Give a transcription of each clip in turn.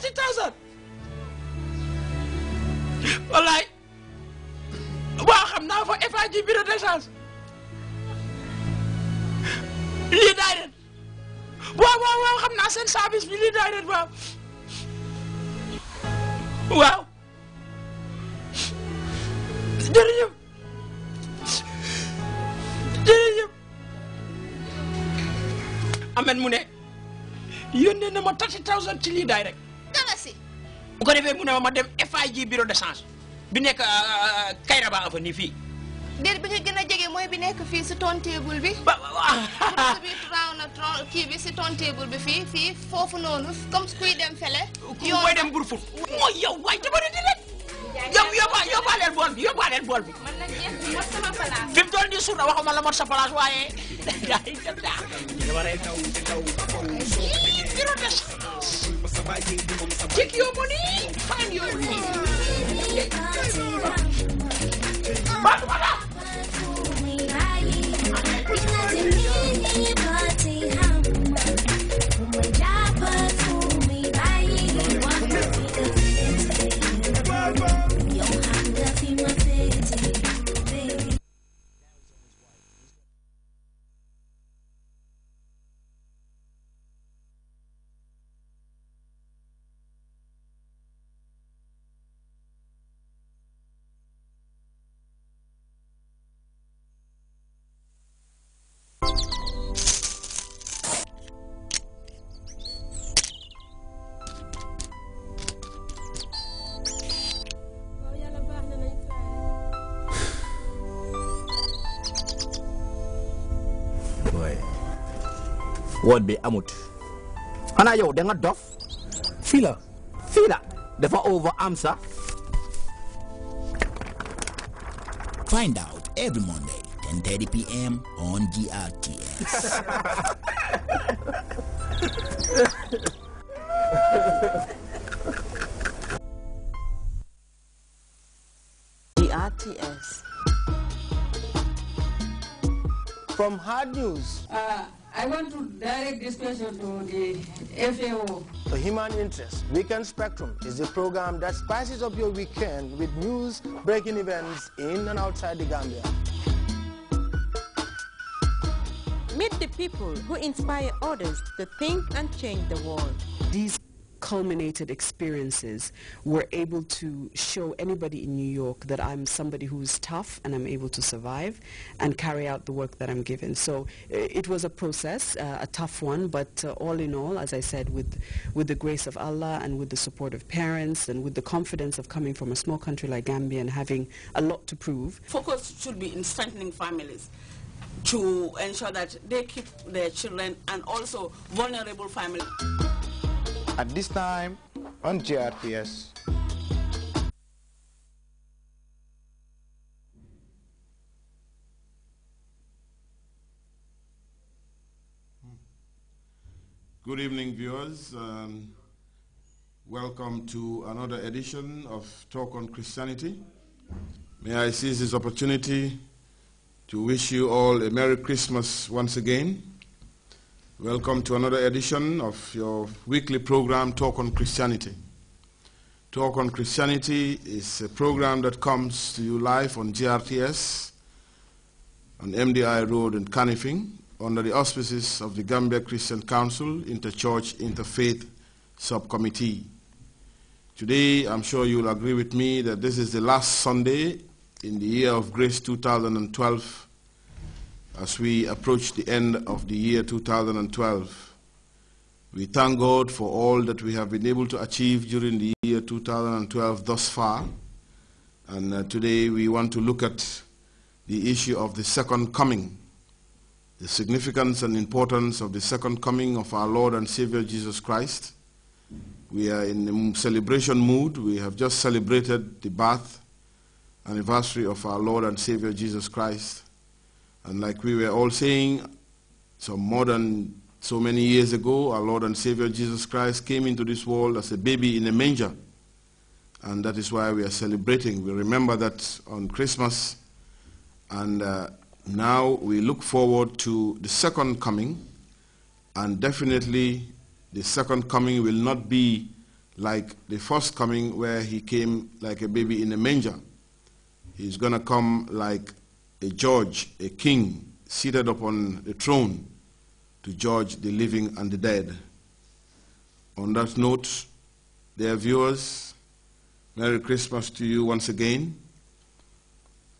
30,000. Wallaay. Waaw xam naa fa FAG bureau d'échange. Lii daay ren. waaw xam naa seen service bi lii daay ren waaw. Waaw. Jërëjëf. Amen mu ne yónnee na ma 30,000 ci lii daay rek. danga si. bu ko defee mu ne ma dem FAG bureau d'échange bi nekk Kayraba Avenue fii. déet bi nga gën a jege mooy bi nekk fii si tontable bi. bi raw na kii bi si tontable bi fii foofu noonu comme kuy dem fele. yow mooy dem Brufut. mooy yow waay jamono di leen. yóbbaaleel bool bi. man nag ñeent mot sama place. fi mu toll nii suur na waxuma la mot sa place waaye. bureau d'échange. Take your money, find your money. woot bi amut xanaa yow da nga dof fii la dafa over am sax. Find out every Monday 10:30 p.m. on GRTS. GRTS. From hard news. I want to direct this question to the FAO. The Human Interest Weekend Spectrum is the program that spices up your weekend with news, breaking events in and outside the Gambia. Meet the people who inspire others to think and change the world. These culminated experiences were able to show anybody in New York that I'm somebody who's tough and I'm able to survive and carry out the work that I'm given. So it was a process, a tough one, but all in all, as I said, with the grace of Allah and with the support of parents and with the confidence of coming from a small country like Gambia and having a lot to prove. Focus should be in strengthening families to ensure that they keep their children and also vulnerable families. At this time on GRTS. Good evening, viewers. Welcome to another edition of Talk on Christianity. May I seize this opportunity to wish you all a Merry Christmas once again. Welcome to another edition of your weekly program, Talk on Christianity. Talk on Christianity is a program that comes to you live on GRTS, on MDI Road in Canifing, under the auspices of the Gambia Christian Council Interchurch Interfaith Subcommittee. Today, I'm sure you'll agree with me that this is the last Sunday in the year of grace 2012, as we approach the end of the year 2012. We thank God for all that we have been able to achieve during the year 2012 thus far. And today we want to look at the issue of the second coming, the significance and importance of the second coming of our Lord and Savior Jesus Christ. We are in the celebration mood. We have just celebrated the birth anniversary of our Lord and Savior Jesus Christ. And like we were all saying, so more than so many years ago, our Lord and Savior Jesus Christ came into this world as a baby in a manger. And that is why we are celebrating. We remember that on Christmas. And now we look forward to the second coming. And definitely the second coming will not be like the first coming where he came like a baby in a manger. He's going to come like a judge, a king, seated upon the throne to judge the living and the dead. On that note, dear viewers, Merry Christmas to you once again.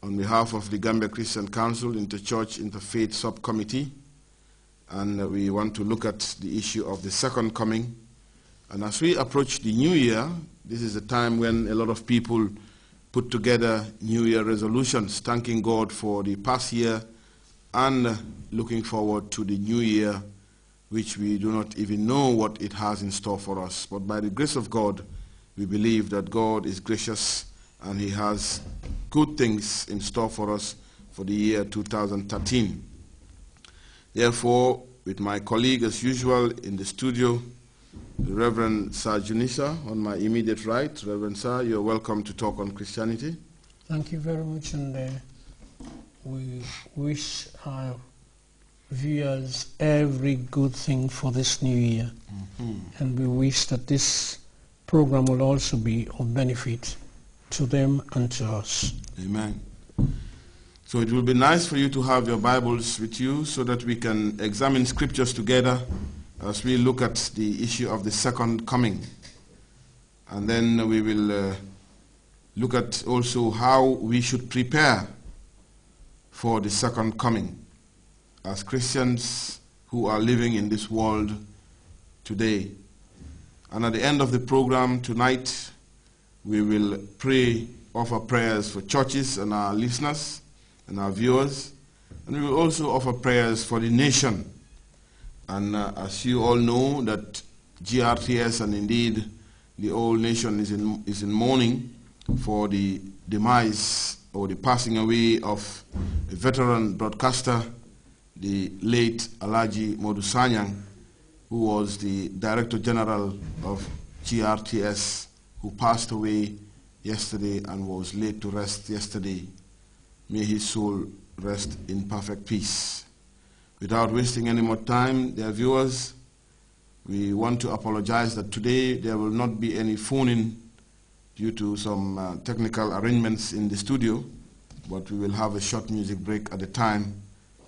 On behalf of the Gambia Christian Council Interchurch Interfaith Subcommittee, and we want to look at the issue of the second coming. And as we approach the new year, this is a time when a lot of people put together New Year resolutions, thanking God for the past year and looking forward to the new year, which we do not even know what it has in store for us. But by the grace of God, we believe that God is gracious and he has good things in store for us for the year 2013. Therefore, with my colleague as usual in the studio, the Reverend Sir Junisa on my immediate right. Reverend Sir, you're welcome to talk on Christianity. Thank you very much, and we wish our viewers every good thing for this new year. And we wish that this program will also be of benefit to them and to us. Amen. So it will be nice for you to have your Bibles with you so that we can examine scriptures together as we look at the issue of the second coming. And then we will look at also how we should prepare for the second coming as Christians who are living in this world today. And at the end of the program tonight, we will pray, offer prayers for churches and our listeners and our viewers. And we will also offer prayers for the nation. And as you all know, that GRTS and indeed the whole nation is in mourning for the demise or the passing away of a veteran broadcaster, the late Alhaji Modu Sanyang, who was the Director General of GRTS, who passed away yesterday and was laid to rest yesterday. May his soul rest in perfect peace. Without wasting any more time, dear viewers, we want to apologize that today there will not be any phone-in due to some technical arrangements in the studio, but we will have a short music break at a time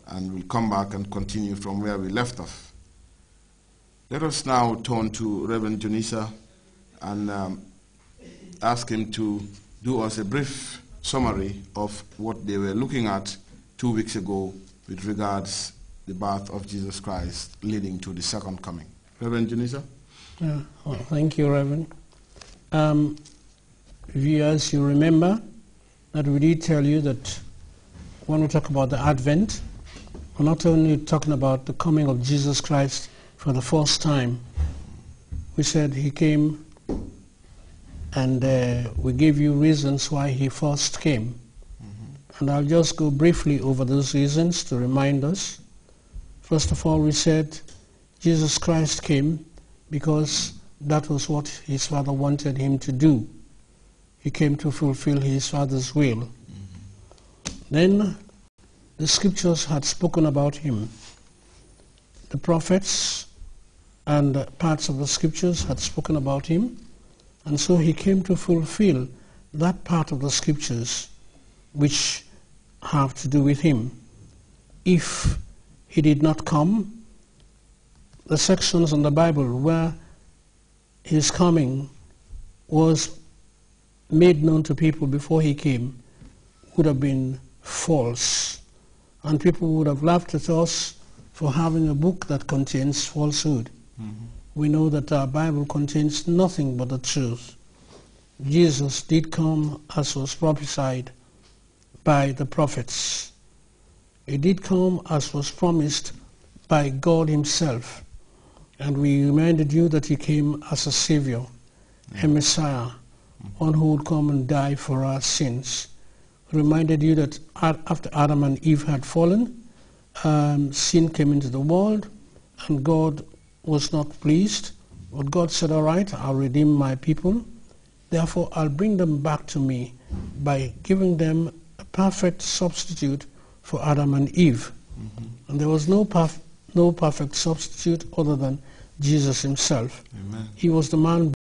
and we'll come back and continue from where we left off. Let us now turn to Reverend Junisa and ask him to do us a brief summary of what they were looking at 2 weeks ago with regards the birth of Jesus Christ leading to the second coming. Reverend Junisa? Well, thank you, Reverend. Viewers, you remember that we did tell you that when we talk about the Advent, we're not only talking about the coming of Jesus Christ for the first time. We said he came and we gave you reasons why he first came. And I'll just go briefly over those reasons to remind us. First of all, we said Jesus Christ came because that was what his Father wanted him to do. He came to fulfill his Father's will. Then the scriptures had spoken about him. The prophets and parts of the scriptures had spoken about him, and so he came to fulfill that part of the scriptures which have to do with him. If he did not come, the sections in the Bible where his coming was made known to people before he came would have been false, and people would have laughed at us for having a book that contains falsehood. We know that our Bible contains nothing but the truth. Jesus did come as was prophesied by the prophets. He did come as was promised by God himself. And we reminded you that he came as a Savior, a Messiah, one who would come and die for our sins. We reminded you that after Adam and Eve had fallen, sin came into the world, and God was not pleased. But God said, all right, I'll redeem my people. Therefore, I'll bring them back to me by giving them a perfect substitute for Adam and Eve. And there was no perfect substitute other than Jesus himself. Amen. He was the man